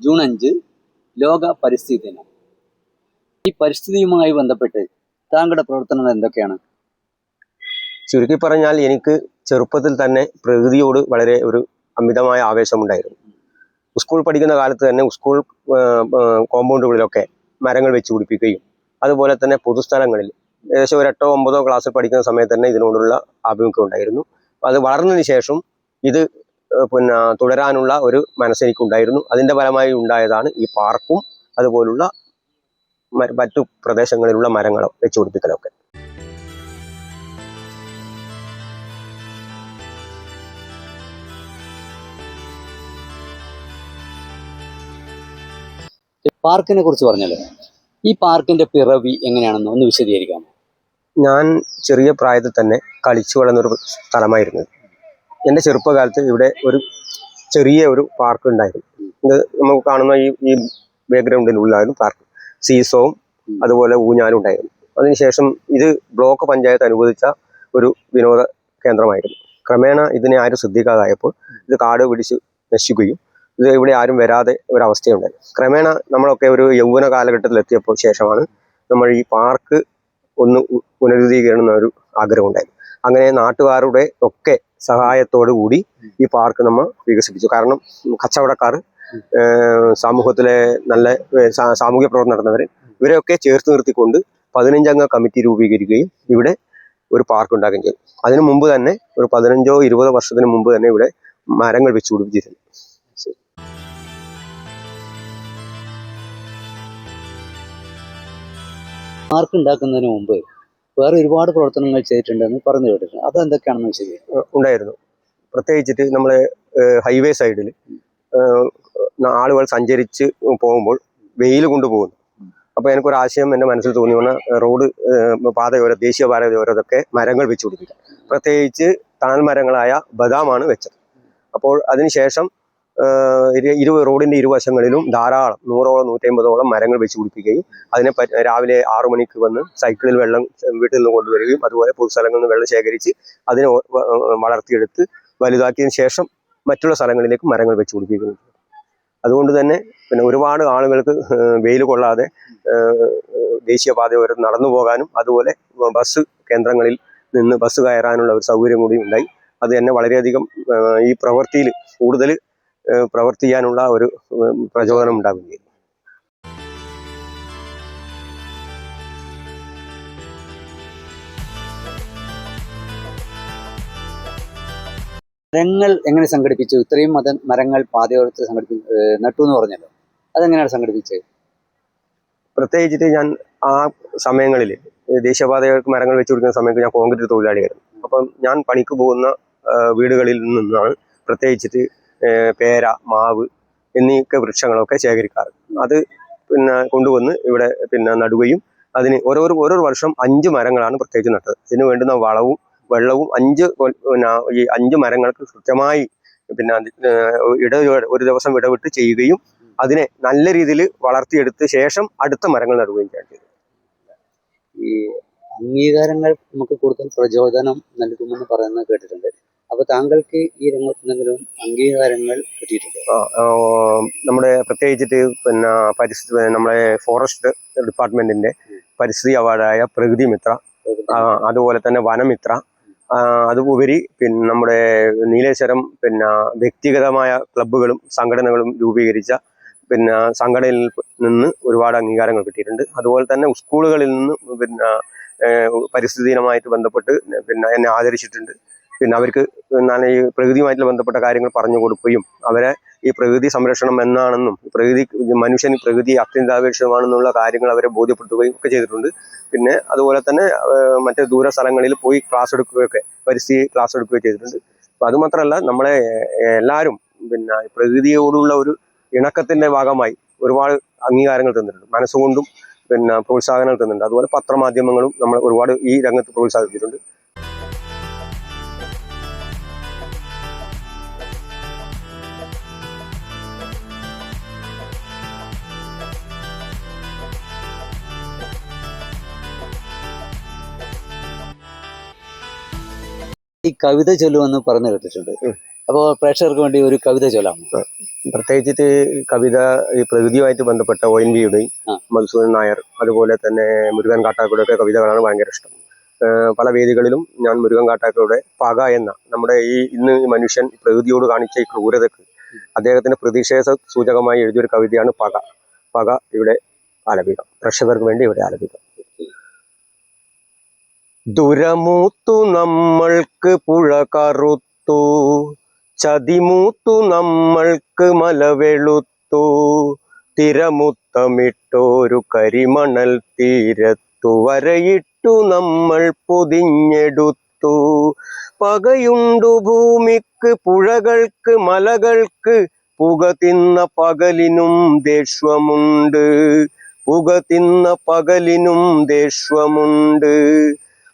June 5 ലോക പരിസ്ഥിതി ദിനം. ഈ പരിസ്ഥിതിയുമായി ബന്ധപ്പെട്ട് താങ്കളുടെ പ്രവർത്തനങ്ങൾ എന്തൊക്കെയാണ്? ചുരുക്കി പറഞ്ഞാൽ എനിക്ക് ചെറുപ്പത്തിൽ തന്നെ പ്രകൃതിയോട് വളരെ ഒരു അമിതമായ ആവേശമുണ്ടായിരുന്നു. സ്കൂൾ പഠിക്കുന്ന കാലത്ത് തന്നെ സ്കൂൾ കോമ്പൗണ്ടുകളിലൊക്കെ മരങ്ങൾ വെച്ച് പിടിപ്പിക്കുകയും അതുപോലെ തന്നെ പൊതുസ്ഥലങ്ങളിൽ ഏകദേശം ഒരു 8ഓ 9ഓ ക്ലാസ്സിൽ പഠിക്കുന്ന സമയത്ത് തന്നെ ഇതിനോടുള്ള ആഭിമുഖ്യം ഉണ്ടായിരുന്നു. അത് വളർന്നതിന് ശേഷം ഇത് തുടരാനുള്ള ഒരു മനസ്സെനിക്കുണ്ടായിരുന്നു. അതിൻ്റെ ഫലമായി ഉണ്ടായതാണ് ഈ പാർക്കും അതുപോലുള്ള മറ്റു പ്രദേശങ്ങളിലുള്ള മരങ്ങളോ വെച്ചു പിടിപ്പിക്കലൊക്കെ. പാർക്കിനെ കുറിച്ച് പറഞ്ഞല്ലോ, ഈ പാർക്കിന്റെ പിറവി എങ്ങനെയാണെന്ന് ഒന്ന് വിശദീകരിക്കാമോ? ഞാൻ ചെറിയ പ്രായത്തിൽ തന്നെ കളിച്ചു വളർന്നൊരു സ്ഥലമായിരുന്നു. എൻ്റെ ചെറുപ്പകാലത്ത് ഇവിടെ ഒരു ചെറിയ ഒരു പാർക്ക് ഉണ്ടായിരുന്നു. ഇത് നമുക്ക് കാണുന്ന ഈ ബാക്ക്ഗ്രൗണ്ടിനുള്ളിലായിരുന്നു പാർക്ക്. സീസോവും അതുപോലെ ഊഞ്ഞാലും ഉണ്ടായിരുന്നു. അതിനുശേഷം ഇത് ബ്ലോക്ക് പഞ്ചായത്ത് അനുവദിച്ച ഒരു വിനോദ കേന്ദ്രമായിരുന്നു. ക്രമേണ ഇതിനെ ആരും ശ്രദ്ധിക്കാതായപ്പോൾ ഇത് കാട് പിടിച്ച് നശിക്കുകയും ഇത് ഇവിടെ ആരും വരാതെ ഒരവസ്ഥയുണ്ടായി. ക്രമേണ നമ്മളൊക്കെ ഒരു യൗവന കാലഘട്ടത്തിലെത്തിയപ്പോൾ ശേഷമാണ് നമ്മൾ ഈ പാർക്ക് ഒന്ന് പുനരുദ്ധീകരണം എന്നൊരു ആഗ്രഹം ഉണ്ടായി. അങ്ങനെ നാട്ടുകാരുടെ ഒക്കെ സഹായത്തോടു കൂടി ഈ പാർക്ക് നമ്മൾ വികസിപ്പിച്ചു. കാരണം കച്ചവടക്കാർ, സമൂഹത്തിലെ നല്ല സാമൂഹ്യ പ്രവർത്തനം നടന്നവർ, ഇവരെയൊക്കെ ചേർത്ത് നിർത്തിക്കൊണ്ട് 15 അംഗ കമ്മിറ്റി രൂപീകരിക്കുകയും ഇവിടെ ഒരു പാർക്ക് ഉണ്ടാക്കുകയും ചെയ്തു. അതിനു മുമ്പ് തന്നെ ഒരു 15ഓ 20ഓ വർഷത്തിന് മുമ്പ് തന്നെ ഇവിടെ മരങ്ങൾ വെച്ചു പിടിപ്പിച്ചിരുന്നു. പാർക്ക് ഉണ്ടാക്കുന്നതിന് മുമ്പ് വേറെ ഒരുപാട് പ്രവർത്തനങ്ങൾ ചെയ്തിട്ടുണ്ടെന്ന് പറഞ്ഞു കേട്ടിട്ടുണ്ട്. അതെന്തൊക്കെയാണെന്ന് വെച്ചാൽ ഉണ്ടായിരുന്നു. പ്രത്യേകിച്ചിട്ട് നമ്മളെ ഹൈവേ സൈഡിൽ ആളുകൾ സഞ്ചരിച്ച് പോകുമ്പോൾ വെയിൽ കൊണ്ടുപോകുന്നു. അപ്പോൾ എനിക്കൊരാശയം എൻ്റെ മനസ്സിൽ തോന്നി വന്ന റോഡ് പാതയോരം, ദേശീയ പാതയോരത്തൊക്കെ മരങ്ങൾ വെച്ച് പിടിപ്പിക്കാം. പ്രത്യേകിച്ച് തണൽ മരങ്ങളായ ബദാമാണ് വെച്ചത്. അപ്പോൾ അതിനുശേഷം റോഡിൻ്റെ ഇരുവശങ്ങളിലും ധാരാളം 100ഓളം 150ഓളം മരങ്ങൾ വെച്ച് പിടിപ്പിക്കുകയും അതിനെ രാവിലെ 6 മണിക്ക് വന്ന് സൈക്കിളിൽ വെള്ളം വീട്ടിൽ നിന്ന് കൊണ്ടുവരികയും അതുപോലെ പൊതുസ്ഥലങ്ങളിൽ നിന്ന് വെള്ളം ശേഖരിച്ച് അതിനെ വളർത്തിയെടുത്ത് വലുതാക്കിയതിന് ശേഷം മറ്റുള്ള സ്ഥലങ്ങളിലേക്ക് മരങ്ങൾ വെച്ച് പിടിപ്പിക്കുന്നു. അതുകൊണ്ട് തന്നെ ഒരുപാട് ആളുകൾക്ക് വെയിൽ കൊള്ളാതെ ദേശീയപാതയോരം നടന്നു പോകാനും അതുപോലെ ബസ് കേന്ദ്രങ്ങളിൽ നിന്ന് ബസ് കയറാനുള്ള ഒരു സൗകര്യം കൂടി ഉണ്ടായി. അത് തന്നെ വളരെയധികം ഈ പ്രവൃത്തിയിൽ കൂടുതൽ പ്രവർത്തിക്കാനുള്ള ഒരു പ്രചോദനം ഉണ്ടാവുകയും ചെയ്തു. മരങ്ങൾ എങ്ങനെ സംഘടിപ്പിച്ചു? ഇത്രയും മരങ്ങൾ പാതയോരത്ത് നട്ടു എന്ന് പറഞ്ഞല്ലോ, അതെങ്ങനെയാണ് സംഘടിപ്പിച്ചത്? പ്രത്യേകിച്ചിട്ട് ഞാൻ ആ സമയങ്ങളിൽ ദേശീയപാതകൾക്ക് മരങ്ങൾ വെച്ച് കൊടുക്കുന്ന സമയത്ത് ഞാൻ കോൺക്രീറ്റ് തൊഴിലാളിയായിരുന്നു. അപ്പം ഞാൻ പണിക്ക് പോകുന്ന വീടുകളിൽ നിന്നാണ് പ്രത്യേകിച്ചിട്ട് പേര, മാവ് എന്നീക്കെ വൃക്ഷങ്ങളൊക്കെ ശേഖരിക്കാറ്. അത് കൊണ്ടുവന്ന് ഇവിടെ നടുകയും അതിന് ഓരോ വർഷം 5 മരങ്ങളാണ് പ്രത്യേകിച്ച് നട്ടത്. ഇതിന് വേണ്ടുന്ന വളവും വെള്ളവും 5 മരങ്ങൾക്ക് കൃത്യമായി ഒരു ദിവസം ഇടവിട്ട് ചെയ്യുകയും അതിനെ നല്ല രീതിയിൽ വളർത്തിയെടുത്ത ശേഷം അടുത്ത മരങ്ങൾ നടുകയും ചെയ്തു. ഈ അംഗീകാരങ്ങൾ നമുക്ക് കൂടുതൽ പ്രചോദനം നൽകുമെന്ന് പറയുന്നത് കേട്ടിട്ടുണ്ട്. അപ്പൊ താങ്കൾക്ക് ഈ രംഗത്ത് എന്തെങ്കിലും അംഗീകാരങ്ങൾ കിട്ടിയിട്ടുണ്ടോ? നമ്മുടെ പ്രത്യേകിച്ചിട്ട് പിന്നെ നമ്മുടെ ഫോറസ്റ്റ് ഡിപ്പാർട്ട്മെന്റിന്റെ പരിസ്ഥിതി അവാർഡായ പ്രകൃതി മിത്ര, അതുപോലെ തന്നെ വനമിത്ര, അതുപരി പിന്നെ നമ്മുടെ നീലേശ്വരം പിന്നെ വ്യക്തിഗതമായ ക്ലബ്ബുകളും സംഘടനകളും രൂപീകരിച്ച പിന്നെ സംഘടനയിൽ നിന്ന് ഒരുപാട് അംഗീകാരങ്ങൾ കിട്ടിയിട്ടുണ്ട്. അതുപോലെ തന്നെ സ്കൂളുകളിൽ നിന്ന് പിന്നെ പരിസ്ഥിതി ദിനമായിട്ട് ബന്ധപ്പെട്ട് പിന്നെ എന്നെ ആദരിച്ചിട്ടുണ്ട്. പിന്നെ അവർക്ക് എന്താണ് ഈ പ്രകൃതിയുമായിട്ട് ബന്ധപ്പെട്ട കാര്യങ്ങൾ പറഞ്ഞു കൊടുക്കുകയും അവരെ ഈ പ്രകൃതി സംരക്ഷണം എന്നാണെന്നും മനുഷ്യന് പ്രകൃതി അത്യന്താപേക്ഷിതമാണെന്നുള്ള കാര്യങ്ങൾ അവരെ ബോധ്യപ്പെടുത്തുകയും ഒക്കെ ചെയ്തിട്ടുണ്ട്. പിന്നെ അതുപോലെ തന്നെ മറ്റ് ദൂര സ്ഥലങ്ങളിൽ പോയി ക്ലാസ് എടുക്കുകയൊക്കെ പരിസ്ഥിതി ക്ലാസ് എടുക്കുകയും ചെയ്തിട്ടുണ്ട്. അപ്പം അതുമാത്രമല്ല, നമ്മളെ എല്ലാവരും പിന്നെ പ്രകൃതിയോടുള്ള ഒരു ഇണക്കത്തിന്റെ ഭാഗമായി ഒരുപാട് അംഗീകാരങ്ങൾ തന്നിട്ടുണ്ട്. മനസ്സുകൊണ്ടും പിന്നെ പ്രോത്സാഹനങ്ങൾ തന്നിട്ടുണ്ട്. അതുപോലെ പത്രമാധ്യമങ്ങളും നമ്മൾ ഒരുപാട് ഈ രംഗത്ത് പ്രോത്സാഹിപ്പിച്ചിട്ടുണ്ട്. ഈ കവിത ചൊല്ലുമെന്ന് പറഞ്ഞു കേട്ടിട്ടുണ്ട്. അപ്പോൾ പ്രേക്ഷകർക്ക് വേണ്ടി ഒരു കവിത ചൊല്ലാമോ? പ്രത്യേകിച്ചിട്ട് കവിത ഈ പ്രകൃതിയുമായിട്ട് ബന്ധപ്പെട്ട ONV-യുടെയും മധുസൂദൻ നായർ, അതുപോലെ തന്നെ മുരുകൻ കാട്ടാക്കടയുടെ ഒക്കെ കവിതകളാണ് ഭയങ്കര ഇഷ്ടം. പല വേദികളിലും ഞാൻ മുരുകൻ കാട്ടാക്കടയുടെ പക എന്ന നമ്മുടെ ഇന്ന് മനുഷ്യൻ പ്രകൃതിയോട് കാണിച്ച ഈ ക്രൂരതയ്ക്ക് അദ്ദേഹത്തിന്റെ പ്രതിഷേധ സൂചകമായി എഴുതിയൊരു കവിതയാണ് പക. പക ഇവിടെ ആലപിക്കാം, പ്രേക്ഷകർക്ക് വേണ്ടി ഇവിടെ ആലപിക്കാം. ദുരമൂത്തു നമ്മൾക്ക് പുഴ കറുത്തു, ചതിമൂത്തു നമ്മൾക്ക് മലവെളുത്തു, തിരമുത്തമിട്ടോരു കരിമണൽ തീരത്തു വരയിട്ടു നമ്മൾ പൊതിഞ്ഞെടുത്തു. പകയുണ്ടു ഭൂമിക്ക് പുഴകൾക്ക് മലകൾക്ക്, പുക തിന്ന പകലിനും ദേഷ്യമുണ്ട്, പുക തിന്ന പകലിനും ദേഷ്യമുണ്ട്.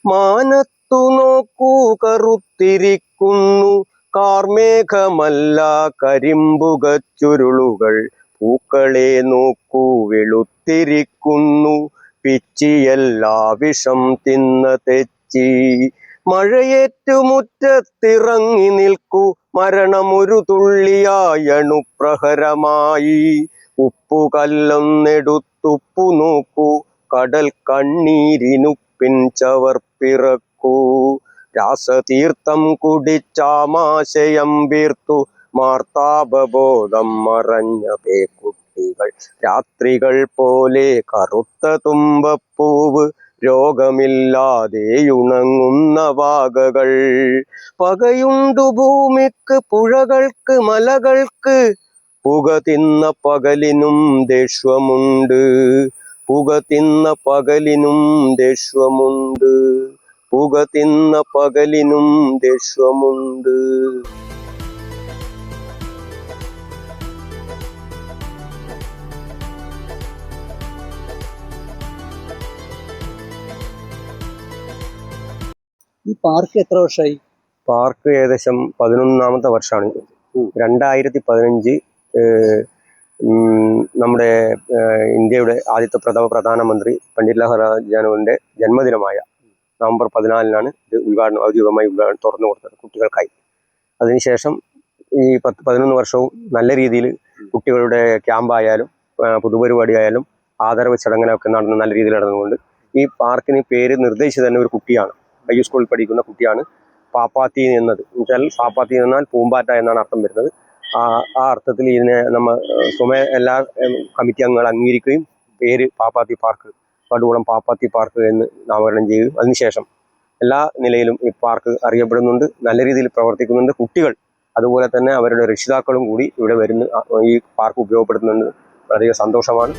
മാനത്തു നോക്കൂ കറുത്തിരിക്കുന്നു കാർമേഘമല്ല കരിമ്പുക ചുരുളുകൾ, പൂക്കളെ നോക്കൂ വെളുത്തിരിക്കുന്നു പിച്ചിയെല്ലാ വിഷം തിന്ന തെച്ചി. മഴയേറ്റു മുറ്റത്തിറങ്ങി നിൽക്കൂ മരണമൊരു തുള്ളിയായണുപ്രഹരമായി. ഉപ്പു കല്ലൊന്നെടുത്തുപ്പു നോക്കൂ കടൽ കണ്ണീരിനുപ്പിൻ ചവർപ്പിറക്കൂ. രാസതീർത്ഥം കുടിച്ചാമാശയം വീർത്തു മാർത്താപബോധം മറഞ്ഞ പേക്കുട്ടികൾ. രാത്രികൾ പോലെ കറുത്ത തുമ്പപ്പൂവ് രോഗമില്ലാതെയുണങ്ങുന്ന വാകകൾ. പകയുണ്ടു ഭൂമിക്ക് പുഴകൾക്ക് മലകൾക്ക്, പുക തിന്ന പകലിനും ദേഷ്യമുണ്ട്, പുക തിന്ന പകലിനും ദേഷ്യമുണ്ട്, പുക തിന്ന പകലിനും ദേഷ്യമുണ്ട്. ഈ പാർക്ക് എത്ര വർഷമായി? പാർക്ക് ഏകദേശം 11ാമത്തെ വർഷമാണ്. 2015 നമ്മുടെ ഇന്ത്യയുടെ ആദ്യത്തെ പ്രധാനമന്ത്രി പണ്ഡിറ്റ് ജവഹർലാൽ ജന്മദിനമായ നവംബർ 14-നാണ് ഇത് ഔദ്യോഗികമായി തുറന്നു കൊടുത്തത് കുട്ടികൾക്കായി. അതിനുശേഷം ഈ 11 വർഷവും നല്ല രീതിയിൽ കുട്ടികളുടെ ക്യാമ്പായാലും പൊതുപരിപാടി ആയാലും ആദരവ് ചടങ്ങുകളൊക്കെ നല്ല രീതിയിൽ നടന്നുകൊണ്ട് ഈ പാർക്കിന് പേര് നിർദ്ദേശിച്ചത് തന്നെ ഒരു കുട്ടിയാണ്, ഹൈ സ്കൂളിൽ പഠിക്കുന്ന കുട്ടിയാണ്. പാപ്പാത്തി എന്നത് എന്നുവെച്ചാൽ പാപ്പാത്തി എന്നാൽ പൂമ്പാറ്റ എന്നാണ് അർത്ഥം വരുന്നത്. ആ അർത്ഥത്തിൽ ഇതിനെ എല്ലാ കമ്മിറ്റി അംഗങ്ങൾ അംഗീകരിക്കുകയും പേര് പാപ്പാത്തി പാർക്ക്, പടുകുളം പാപ്പാത്തി പാർക്ക് എന്ന് നാമകരണം ചെയ്യുകയും അതിനുശേഷം എല്ലാ നിലയിലും ഈ പാർക്ക് അറിയപ്പെടുന്നുണ്ട്, നല്ല രീതിയിൽ പ്രവർത്തിക്കുന്നുണ്ട്. കുട്ടികൾ അതുപോലെ തന്നെ അവരുടെ രക്ഷിതാക്കളും കൂടി ഇവിടെ വരുന്ന ഈ പാർക്ക് ഉപയോഗപ്പെടുത്തുന്നുണ്ട്. വളരെ സന്തോഷമാണ്.